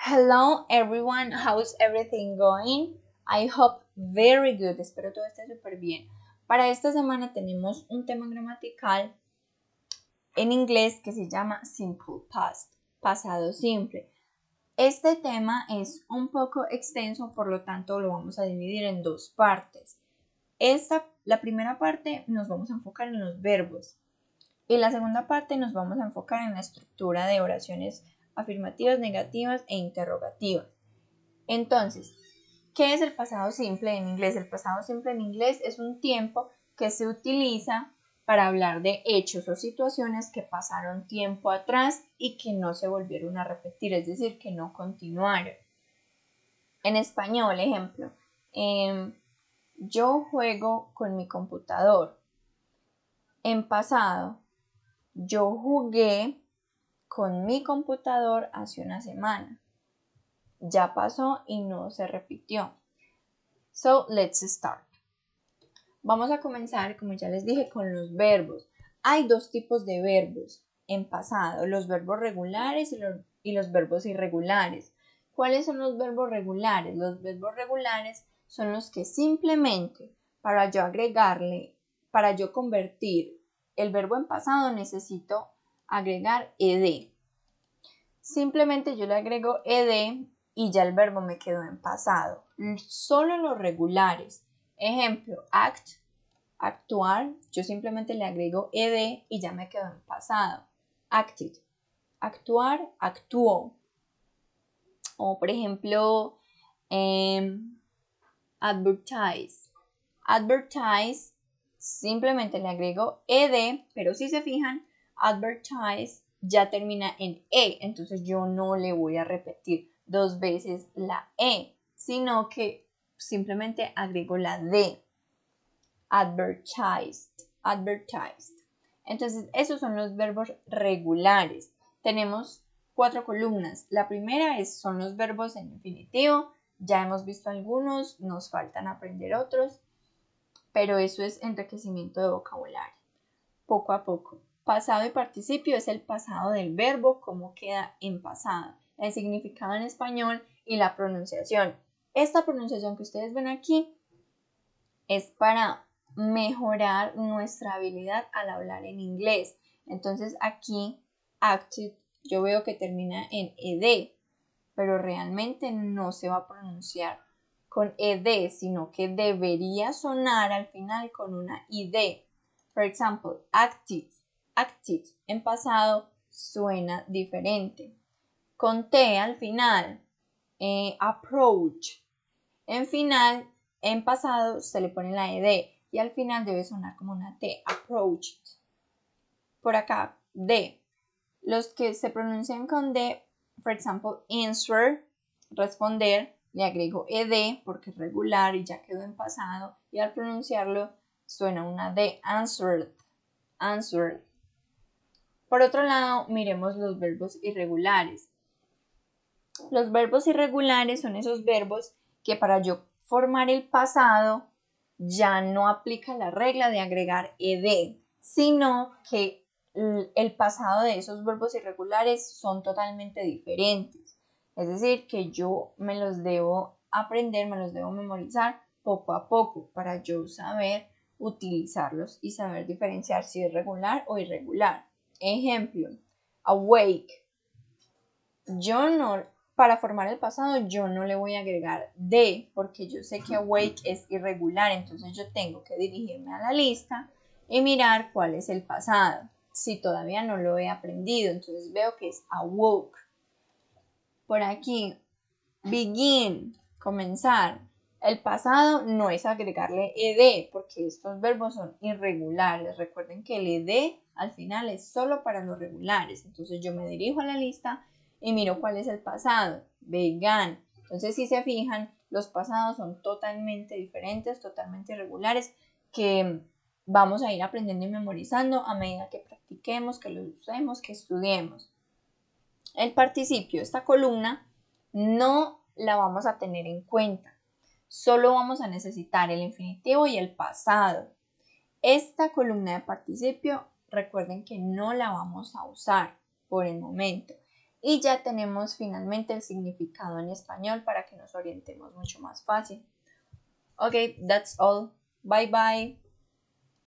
Hello everyone, how's everything going? I hope very good, espero todo esté súper bien. Para esta semana tenemos un tema gramatical en inglés que se llama Simple Past, pasado simple. Este tema es un poco extenso, por lo tanto lo vamos a dividir en dos partes. La primera parte nos vamos a enfocar en los verbos y la segunda parte nos vamos a enfocar en la estructura de oraciones afirmativas, negativas e interrogativas. Entonces, ¿qué es el pasado simple en inglés? El pasado simple en inglés es un tiempo que se utiliza para hablar de hechos o situaciones que pasaron tiempo atrás y que no se volvieron a repetir, es decir, que no continuaron. En español, ejemplo, yo juego con mi computador. En pasado, yo jugué con mi computador hace una semana. Ya pasó y no se repitió. So, let's start. Vamos a comenzar, como ya les dije, con los verbos. Hay dos tipos de verbos en pasado, los verbos regulares y los verbos irregulares. ¿Cuáles son los verbos regulares? Los verbos regulares son los que simplemente para yo convertir el verbo en pasado necesito agregar ed. Simplemente yo le agrego ed y ya el verbo me quedó en pasado. Solo los regulares. Ejemplo, act, actuar, yo simplemente le agrego ed y ya me quedó en pasado. Acted, actuar, actuó. O por ejemplo, advertise. Advertise, simplemente le agrego ed, pero si se fijan, advertise ya termina en e, entonces yo no le voy a repetir dos veces la e, sino que simplemente agrego la d. Advertised, advertised. Entonces, esos son los verbos regulares. Tenemos 4 columnas. La primera son los verbos en infinitivo. Ya hemos visto algunos, nos faltan aprender otros, pero eso es enriquecimiento de vocabulario. Poco a poco. Pasado y participio es el pasado del verbo, cómo queda en pasado, el significado en español y la pronunciación. Esta pronunciación que ustedes ven aquí es para mejorar nuestra habilidad al hablar en inglés. Entonces aquí acted yo veo que termina en ed, pero realmente no se va a pronunciar con ed, sino que debería sonar al final con una id. Por ejemplo, acted en pasado suena diferente. Con t al final, approach. En pasado se le pone la ed y al final debe sonar como una t, approached. Por acá, d. Los que se pronuncian con d, por ejemplo, answer, responder, le agrego ed porque es regular y ya quedó en pasado y al pronunciarlo suena una d, answered, answered. Por otro lado, miremos los verbos irregulares. Los verbos irregulares son esos verbos que para yo formar el pasado ya no aplica la regla de agregar ed, sino que el pasado de esos verbos irregulares son totalmente diferentes. Es decir, que yo me los debo aprender, me los debo memorizar poco a poco para yo saber utilizarlos y saber diferenciar si es regular o irregular. Ejemplo, awake. Para formar el pasado yo no le voy a agregar de porque yo sé que awake es irregular, entonces yo tengo que dirigirme a la lista y mirar cuál es el pasado. Si todavía no lo he aprendido, entonces veo que es awoke. Por aquí, begin, comenzar. El pasado no es agregarle ed porque estos verbos son irregulares. Recuerden que el ed al final es solo para los regulares. Entonces yo me dirijo a la lista y miro cuál es el pasado, began. Entonces si se fijan, los pasados son totalmente diferentes, totalmente irregulares, que vamos a ir aprendiendo y memorizando a medida que practiquemos, que lo usemos, que estudiemos. El participio, esta columna, no la vamos a tener en cuenta. Solo vamos a necesitar el infinitivo y el pasado. Esta columna de participio, recuerden que no la vamos a usar por el momento. Y ya tenemos finalmente el significado en español para que nos orientemos mucho más fácil. Okay, that's all. Bye bye.